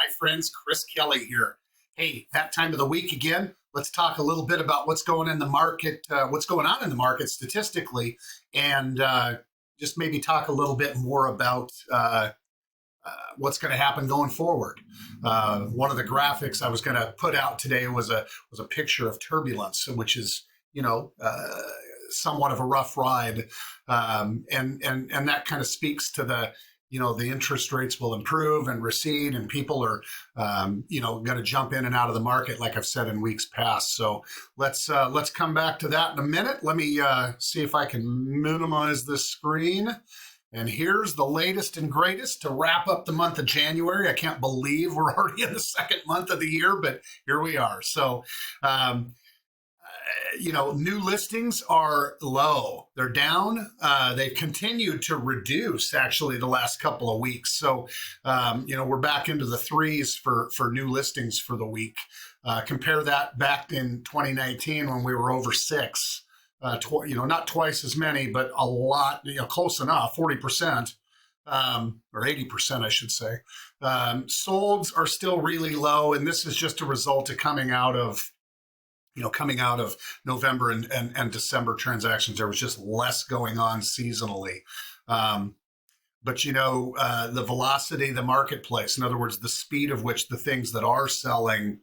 Hi, friends. Chris Kelly here. Hey, that time of the week again. Let's talk a little bit about what's going in the market, what's going on in the market statistically, and just maybe talk a little bit more about what's going to happen going forward. One of the graphics I was going to put out today was a picture of turbulence, which is somewhat of a rough ride, and that kind of speaks to the interest rates will improve and recede, and people are, going to jump in and out of the market, like I've said in weeks past. So let's come back to that in a minute. Let me see if I can minimize this screen. And here's the latest and greatest to wrap up the month of January. I can't believe we're already in the second month of the year, but here we are. So, new listings are low. They're down. They've continued to reduce actually the last couple of weeks. So, we're back into the threes for new listings for the week. Compare that back in 2019 when we were over six. Not twice as many, but a lot, close enough, 40%, or 80%, I should say. Solds are still really low, and this is just a result of coming out of November and December transactions. There was just less going on seasonally. But the velocity of the marketplace, in other words, the speed of which the things that are selling,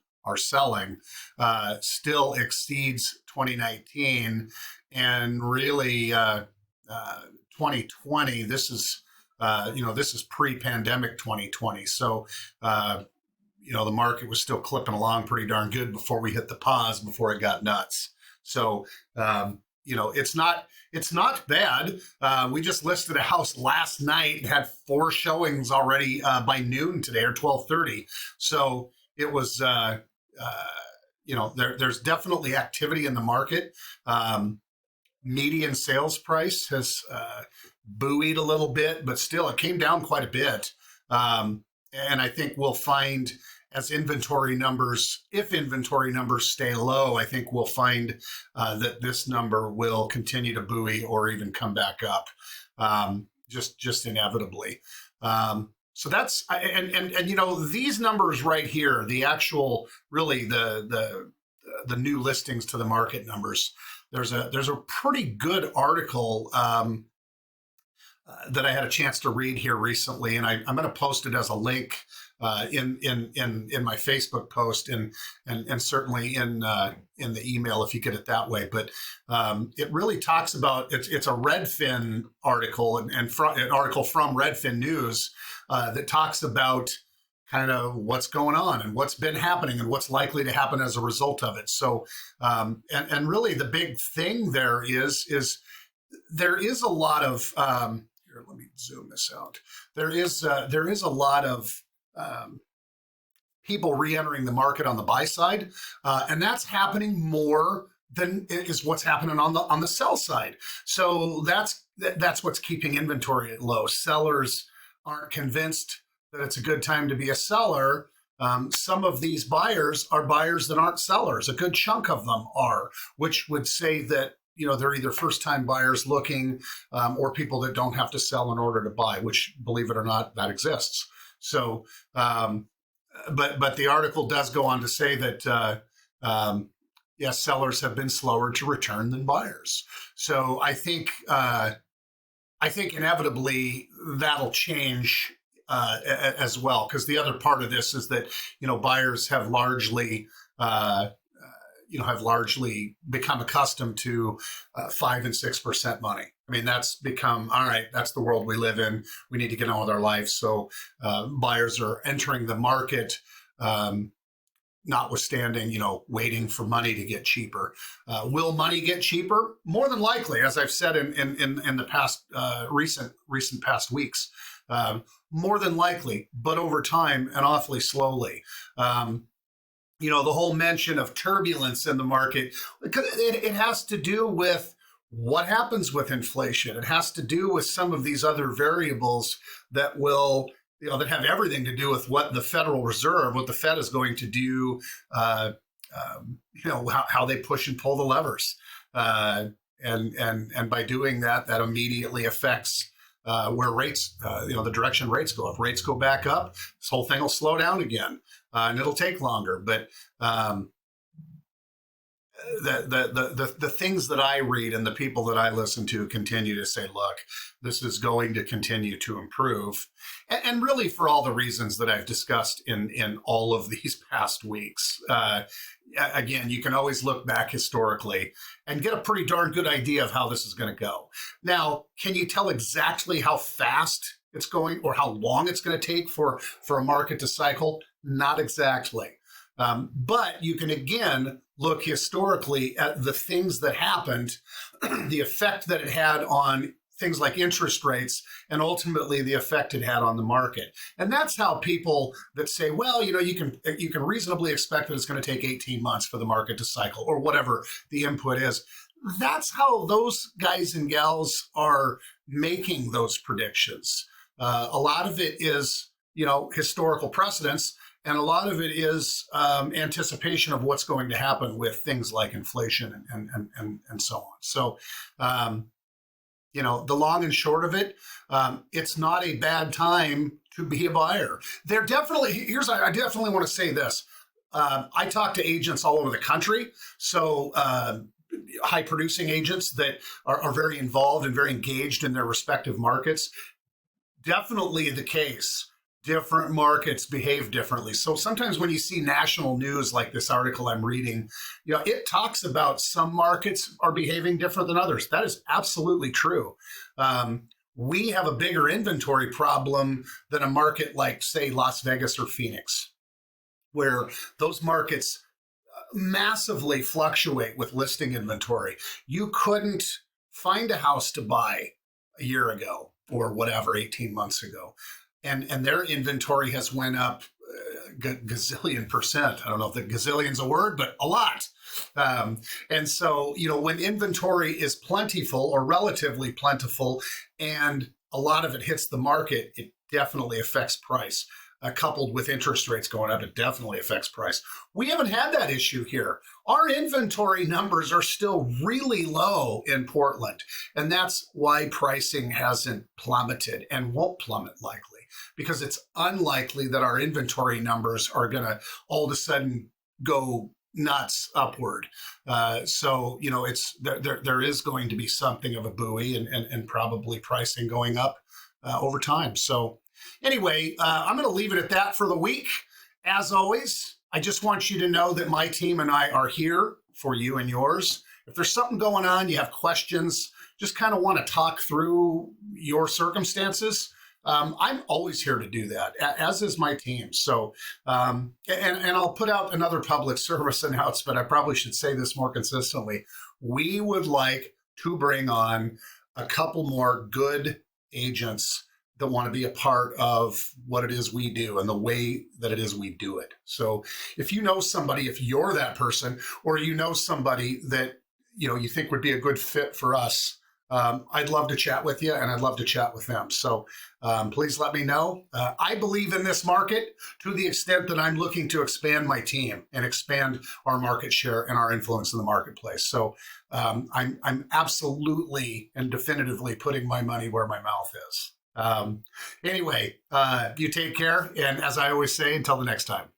still exceeds 2019, and really 2020. This is pre-pandemic 2020. So the market was still clipping along pretty darn good before we hit the pause, before it got nuts. So it's not bad. We just listed a house last night and had 4 showings already by noon today, or 12:30. So it was. There's definitely activity in the market. Median sales price has buoyed a little bit, but still it came down quite a bit. And I think we'll find if inventory numbers stay low, I think we'll find that this number will continue to buoy or even come back up, just inevitably. So that's, and these numbers right here, the actual, really the new listings to the market numbers. There's a pretty good article that I had a chance to read here recently, and I'm going to post it as a link in my Facebook post, and certainly in the email if you get it that way. But it really talks about, it's a Redfin article, and an article from Redfin News that talks about kind of what's going on and what's been happening and what's likely to happen as a result of it. So, and really the big thing there is there is a lot of here. Let me zoom this out. There is a lot of people re-entering the market on the buy side, and that's happening more than is what's happening on the sell side. So that's what's keeping inventory low. Sellers aren't convinced that it's a good time to be a seller. Some of these buyers are buyers that aren't sellers. A good chunk of them are, which would say that they're either first-time buyers looking, or people that don't have to sell in order to buy, which, believe it or not, that exists. So, but the article does go on to say that yes, sellers have been slower to return than buyers. So I think inevitably that'll change as well, because the other part of this is that buyers have largely become accustomed to 5 and 6% money. I mean, that's become, all right, that's the world we live in. We need to get on with our life. So buyers are entering the market, notwithstanding, waiting for money to get cheaper. Will money get cheaper? More than likely, as I've said in the past, recent past weeks. More than likely, but over time and awfully slowly. The whole mention of turbulence in the market, it has to do with what happens with inflation. It has to do with some of these other variables that will, that have everything to do with what the Federal Reserve, what the Fed is going to do, how they push and pull the levers. And by doing that, that immediately affects where rates, the direction rates go. If rates go back up, this whole thing will slow down again, and it'll take longer. But the things that I read and the people that I listen to continue to say, look, this is going to continue to improve. And really for all the reasons that I've discussed in all of these past weeks. Again, you can always look back historically and get a pretty darn good idea of how this is going to go. Now, can you tell exactly how fast it's going or how long it's going to take for a market to cycle? Not exactly. But you can, again, look historically at the things that happened, the effect that it had on things like interest rates, and ultimately the effect it had on the market. And that's how people that say, well, you can reasonably expect that it's going to take 18 months for the market to cycle, or whatever the input is. That's how those guys and gals are making those predictions. A lot of it is, historical precedents, and a lot of it is anticipation of what's going to happen with things like inflation and so on. So, the long and short of it, it's not a bad time to be a buyer. I definitely want to say this. I talk to agents all over the country. So high producing agents that are very involved and very engaged in their respective markets. Definitely the case. Different markets behave differently. So sometimes when you see national news like this article I'm reading, it talks about some markets are behaving different than others. That is absolutely true. We have a bigger inventory problem than a market like, say, Las Vegas or Phoenix, where those markets massively fluctuate with listing inventory. You couldn't find a house to buy a year ago or whatever, 18 months ago. And their inventory has went up gazillion percent. I don't know if the gazillion's a word, but a lot. And so, when inventory is plentiful or relatively plentiful and a lot of it hits the market, it definitely affects price. Coupled with interest rates going up, it definitely affects price. We haven't had that issue here. Our inventory numbers are still really low in Portland, and that's why pricing hasn't plummeted and won't plummet likely, because it's unlikely that our inventory numbers are going to all of a sudden go nuts upward. So, there is going to be something of a buoy and probably pricing going up over time. So anyway, I'm going to leave it at that for the week. As always, I just want you to know that my team and I are here for you and yours. If there's something going on, you have questions, just kind of want to talk through your circumstances, I'm always here to do that, as is my team. So, and I'll put out another public service announcement. I probably should say this more consistently. We would like to bring on a couple more good agents that want to be a part of what it is we do and the way that it is we do it. So if you know somebody, if you're that person, or somebody that you think would be a good fit for us, I'd love to chat with you, and I'd love to chat with them. So please let me know. I believe in this market to the extent that I'm looking to expand my team and expand our market share and our influence in the marketplace. So I'm absolutely and definitively putting my money where my mouth is. Anyway, you take care. And as I always say, until the next time.